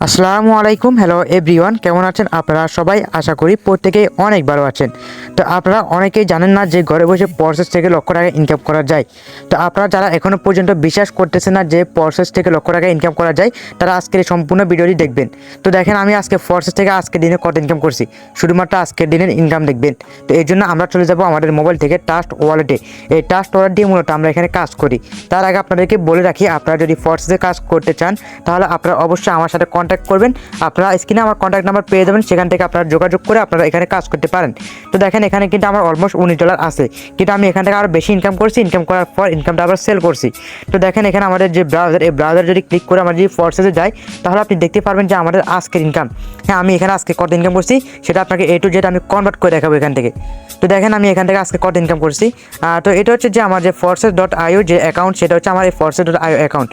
আসসালামু আলাইকুম, hello everyone, কেমন আছেন আপনারা সবাই? আশা করি প্রত্যেকেই অনেক ভালো আছেন। তো আপনারা অনেকেই জানেন না যে ঘরে বসে ফরসেজ থেকে লক্ষ টাকা ইনকাম করা যায়। তো আপনারা যারা এখনও পর্যন্ত বিশ্বাস করতেছেন না যে ফরসেজ থেকে লক্ষ টাকা ইনকাম করা যায়, তারা আজকের এই সম্পূর্ণ ভিডিওটি দেখবেন। তো দেখেন, আমি আজকে ফরসেজ থেকে আজকের দিনে কত ইনকাম করছি, শুধুমাত্র আজকের দিনের ইনকাম দেখবেন। তো এই জন্য আমরা চলে যাব আমাদের মোবাইল থেকে ট্রাস্ট ওয়ালেটে। এই ট্রাস্ট ওয়ালেট দিয়ে মূলত আমরা এখানে কাজ করি। তার আগে আপনাদেরকে বলে রাখি, আপনারা যদি ফরসেজে কাজ করতে চান তাহলে আপনারা অবশ্যই আমার সাথে কন্ট্যাক্ট করবেন। আপনারা স্ক্রিনে আমার কন্ট্যাক্ট নাম্বার পেয়ে যাবেন, সেখান থেকে আপনারা যোগাযোগ করে আপনারা এখানে কাজ করতে পারেন। তো দেখেন, এখানে কিন্তু আমার অলমোস্ট $19 আছে, কিন্তু আমি এখান থেকে আরও বেশি ইনকাম করছি। ইনকাম করার পর ইনকামটা আবার সেল করছি। তো দেখেন, এখানে আমাদের যে ব্রাউজার, এই ব্রাউজার যদি ক্লিক করে আমরা যদি ফরসেজে যাই তাহলে আপনি দেখতে পারবেন যে আমাদের আজকের ইনকাম। হ্যাঁ, আমি এখানে আজকে কত ইনকাম করছি সেটা আপনাকে A to Z আমি কনভার্ট করে দেখাবো এখান থেকে। তো দেখেন, আমি এখান থেকে আজকে কত ইনকাম করছি। তো এটা হচ্ছে যে আমার যে forsage.io যে অ্যাকাউন্ট, সেটা হচ্ছে আমার এই forsage.io অ্যাকাউন্ট।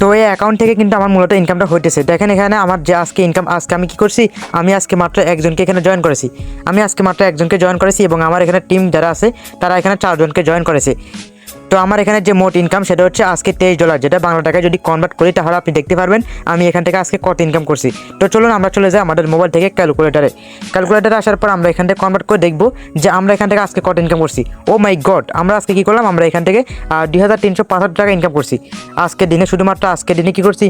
তো এই অ্যাকাউন্ট থেকে কিন্তু আমার মূলত ইনকামটা হইতেছে। দেখেন, এখানে আমার যে আজকে ইনকাম, আজকে আমি কি করছি, আমি আজকে মাত্র একজনকে এখানে জয়েন করেছি। এবং আমার এখানে টিম যারা আছে তারা এখানে 4 জনকে জয়েন করেছে। তো আমার এখানে যে মোট ইনকাম সেটা হচ্ছে আজকে $23, যেটা বাংলা টাকায় যদি কনভার্ট করি তাহলে আপনি দেখতে পারবেন আমি এখান থেকে আজকে কত ইনকাম করছি। তো চলুন আমরা চলে যাই আমাদের মোবাইল থেকে ক্যালকুলেটারে আসার পর আমরা এখান থেকে কনভার্ট করে দেখবো যে আমরা এখান থেকে আজকে কত ইনকাম করছি। ও মাই গড, আমরা আজকে কী করলাম, আমরা এখান থেকে 2375 টাকা ইনকাম করছি আজকের দিনে। শুধুমাত্র আজকের দিনে কী করছি,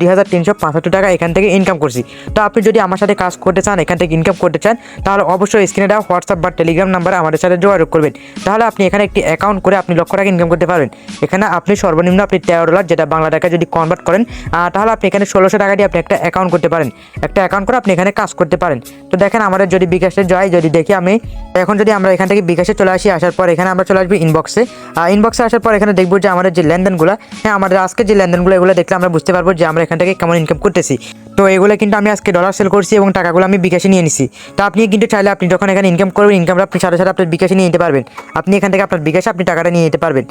2375 টাকা এখান থেকে ইনকাম করছি। তো আপনি যদি আমার সাথে কাজ করতে চান, এখান থেকে ইনকাম করতে চান, তাহলে অবশ্যই স্ক্রিনে দেওয়া হোয়াটসঅ্যাপ বা টেলিগ্রাম নাম্বারে আমাদের সাথে যোগাযোগ করবেন। তাহলে আপনি এখানে একটি অ্যাকাউন্ট করে আপনি লক্ষ টাকা ইনকাম করতে পারবেন। এখানে আপনি সর্বনিম্ন আপনি $13, যেটা বাংলা টাকায় যদি কনভার্ট করেন তাহলে আপনি এখানে 1600 টাকা দিয়ে আপনি একটা অ্যাকাউন্ট করতে পারেন। একটা অ্যাকাউন্ট করে আপনি এখানে কাজ করতে পারেন। তো দেখেন, আমাদের যদি বিকাশে যাই, যদি দেখি আমি এখন যদি আমরা এখান থেকে বিকাশে চলে আসি, আসার পর এখানে আমরা চলে আসবো ইনবক্সে আসার পর এখানে দেখবো যে আমাদের যে লেনদেনগুলো, হ্যাঁ আমাদের আজকে যে লেনদেনগুলো, এগুলো দেখলে আমরা বুঝতে পারবো যে আমরা এখান থেকে কেমন ইনকাম করতেছি। তো এগুলো কিন্তু আমি আজকে ডলার সেল করছি এবং টাকাগুলো আমি বিকাশে নিয়ে নিছি। তো আপনি কিন্তু চাইলে আপনি যখন এখানে ইনকাম করবেন, ইনকামটা আপনি সাথে সাথে আপনার বিকাশে নিয়ে নিতে পারবেন। আপনি এখান থেকে আপনার বিকাশে আপনি টাকাটা নিয়ে নিতে পারবেন।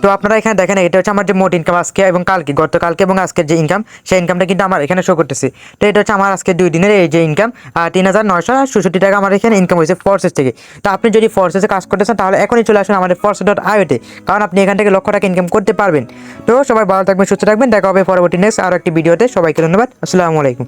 তো আপনারা এখানে দেখেন, এটা হচ্ছে আমার যে মোট ইনকাম আজকে এবং কালকে, গতকালকে এবং আজকের যে ইনকাম, সেই ইনকামটা কিন্তু আমার এখানে শো করতেছে। তো এটা হচ্ছে আমার আজকে 2 দিনের এই যে ইনকাম, 3966 টাকা আমার এখানে ইনকাম হয়েছে ফরসেজ থেকে। তো আপনি যদি ফরসেজে কাজ করতে চান তাহলে এখনই চলে আসুন আমাদের forsage.io-তে, কারণ আপনি এখান থেকে লক্ষ টাকা ইনকাম করতে পারবেন। তো সবাই ভালো থাকবেন, সুস্থ থাকবেন, দেখা হবে পরবর্তী নেক্সট আরও একটি ভিডিওতে। সবাইকে ধন্যবাদ, আসসালামু আলাইকুম।